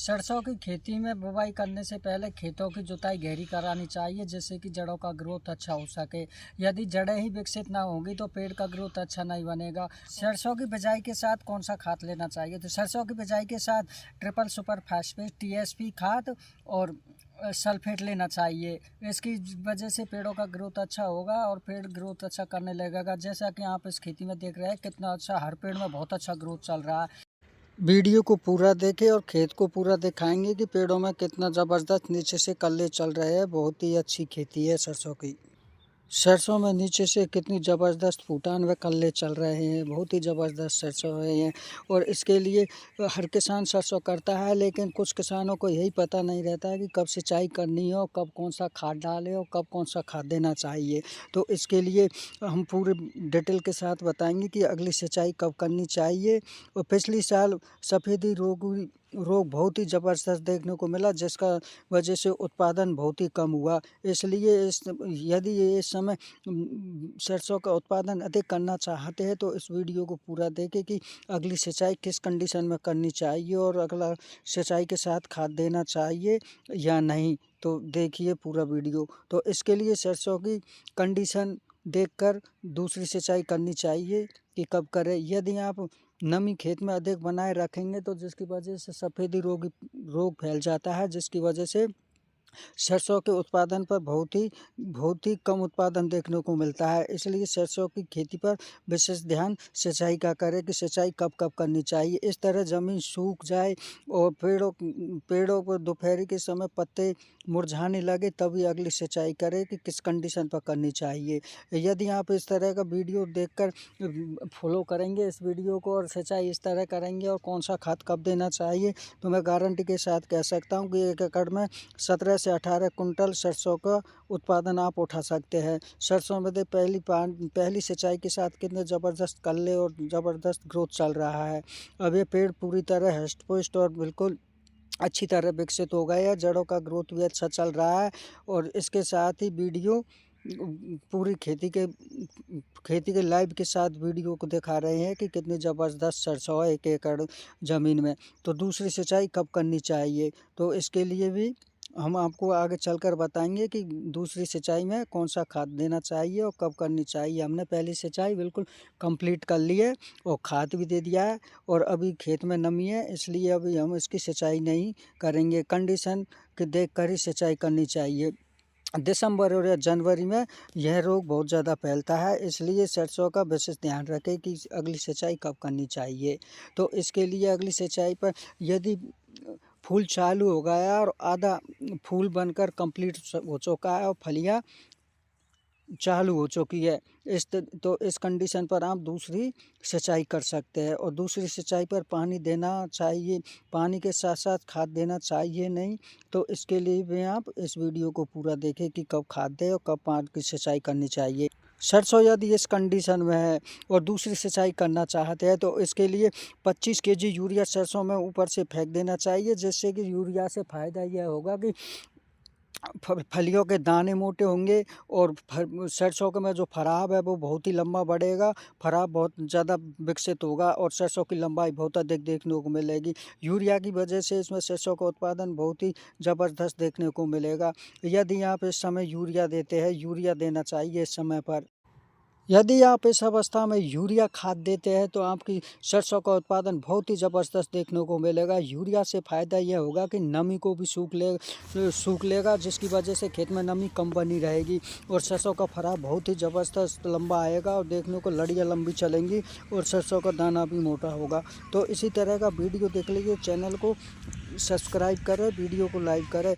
सरसों की खेती में बुवाई करने से पहले खेतों की जुताई गहरी करानी चाहिए, जिससे कि जड़ों का ग्रोथ अच्छा हो सके। यदि जड़ें ही विकसित ना होंगी तो पेड़ का ग्रोथ अच्छा नहीं बनेगा। सरसों की बिजाई के साथ कौन सा खाद लेना चाहिए? तो सरसों की बिजाई के साथ ट्रिपल सुपर फास्फेट टीएसपी खाद और सल्फेट लेना चाहिए। इसकी वजह से पेड़ों का ग्रोथ अच्छा होगा और पेड़ ग्रोथ अच्छा करने लगेगा। जैसा कि आप इस खेती में देख रहे हैं कितना अच्छा, हर पेड़ में बहुत अच्छा ग्रोथ चल रहा है। वीडियो को पूरा देखें और खेत को पूरा दिखाएंगे कि पेड़ों में कितना ज़बरदस्त नीचे से कल्ले चल रहे हैं। बहुत ही अच्छी खेती है सरसों की। सरसों में नीचे से कितनी ज़बरदस्त फूटान व कल्ले चल रहे हैं। बहुत ही ज़बरदस्त सरसों है और इसके लिए हर किसान सरसों करता है, लेकिन कुछ किसानों को यही पता नहीं रहता है कि कब सिंचाई करनी है और कब कौन सा खाद डालें और कब कौन सा खाद देना चाहिए। तो इसके लिए हम पूरे डिटेल के साथ बताएंगे कि अगली सिंचाई कब करनी चाहिए। और पिछली साल सफ़ेदी रोग बहुत ही ज़बरदस्त देखने को मिला, जिसका वजह से उत्पादन बहुत ही कम हुआ। इसलिए यदि ये इस समय सरसों का उत्पादन अधिक करना चाहते हैं तो इस वीडियो को पूरा देखें कि अगली सिंचाई किस कंडीशन में करनी चाहिए और अगला सिंचाई के साथ खाद देना चाहिए या नहीं। तो देखिए पूरा वीडियो। तो इसके लिए सरसों की कंडीशन देखकर दूसरी सिंचाई करनी चाहिए कि कब करें। यदि आप नमी खेत में अधिक बनाए रखेंगे तो जिसकी वजह से सफ़ेदी रोग फैल जाता है, जिसकी वजह से सरसों के उत्पादन पर बहुत ही कम उत्पादन देखने को मिलता है। इसलिए सरसों की खेती पर विशेष ध्यान सिंचाई का करें कि सिंचाई कब कब करनी चाहिए। इस तरह ज़मीन सूख जाए और पेड़ों पर दोपहर के समय पत्ते मुरझाने लगे तभी अगली सिंचाई करें कि किस कंडीशन पर करनी चाहिए। यदि आप इस तरह का वीडियो देखकर फॉलो करेंगे इस वीडियो को और सिंचाई इस तरह करेंगे और कौन सा खाद कब देना चाहिए, तो मैं गारंटी के साथ कह सकता हूँ कि 1 एकड़ में 17 से 18 कुंटल सरसों का उत्पादन आप उठा सकते हैं। सरसों में पहली सिंचाई के साथ कितने ज़बरदस्त कल्ले और ज़बरदस्त ग्रोथ चल रहा है। अब ये पेड़ पूरी तरह हष्ट पुष्ट और बिल्कुल अच्छी तरह विकसित हो गए हैं। जड़ों का ग्रोथ भी अच्छा चल रहा है और इसके साथ ही वीडियो पूरी खेती के लाइव के साथ वीडियो को दिखा रहे हैं कि कितनी ज़बरदस्त सरसों है 1 एकड़ ज़मीन में। तो दूसरी सिंचाई कब करनी चाहिए, तो इसके लिए भी हम आपको आगे चलकर बताएंगे कि दूसरी सिंचाई में कौन सा खाद देना चाहिए और कब करनी चाहिए। हमने पहली सिंचाई बिल्कुल कंप्लीट कर ली है और खाद भी दे दिया है और अभी खेत में नमी है, इसलिए अभी हम इसकी सिंचाई नहीं करेंगे। कंडीशन के देख कर ही सिंचाई करनी चाहिए। दिसंबर और या जनवरी में यह रोग बहुत ज़्यादा फैलता है, इसलिए सरसों का विशेष ध्यान रखें कि अगली सिंचाई कब करनी चाहिए। तो इसके लिए अगली सिंचाई पर यदि फूल चालू हो गया और आधा फूल बनकर कंप्लीट हो चुका है और फलियां चालू हो चुकी है, तो इस कंडीशन पर आप दूसरी सिंचाई कर सकते हैं। और दूसरी सिंचाई पर पानी देना चाहिए, पानी के साथ साथ खाद देना चाहिए नहीं। तो इसके लिए भी आप इस वीडियो को पूरा देखें कि कब खाद दें और कब पानी की सिंचाई करनी चाहिए। सरसों यदि इस कंडीशन में है और दूसरी सिंचाई करना चाहते हैं तो इसके लिए 25 केजी यूरिया सरसों में ऊपर से फेंक देना चाहिए, जिससे कि यूरिया से फ़ायदा यह होगा कि फलियों के दाने मोटे होंगे और सरसों का में जो फराब है वो बहुत ही लंबा बढ़ेगा। फराब बहुत ज़्यादा विकसित होगा और सरसों की लंबाई बहुत अधिक देखने को मिलेगी। यूरिया की वजह से इसमें सरसों का उत्पादन बहुत ही ज़बरदस्त देखने को मिलेगा। यदि आप इस समय यूरिया देते हैं, यूरिया देना चाहिए इस समय पर। यदि आप इस अवस्था में यूरिया खाद देते हैं तो आपकी सरसों का उत्पादन बहुत ही ज़बरदस्त देखने को मिलेगा। यूरिया से फ़ायदा यह होगा कि नमी को भी सूख लेगा, जिसकी वजह से खेत में नमी कम बनी रहेगी और सरसों का फरा बहुत ही ज़बरदस्त लंबा आएगा और देखने को लड़ियाँ लंबी चलेंगी और सरसों का दाना भी मोटा होगा। तो इसी तरह का वीडियो देख लीजिए, चैनल को सब्सक्राइब करें, वीडियो को लाइक करें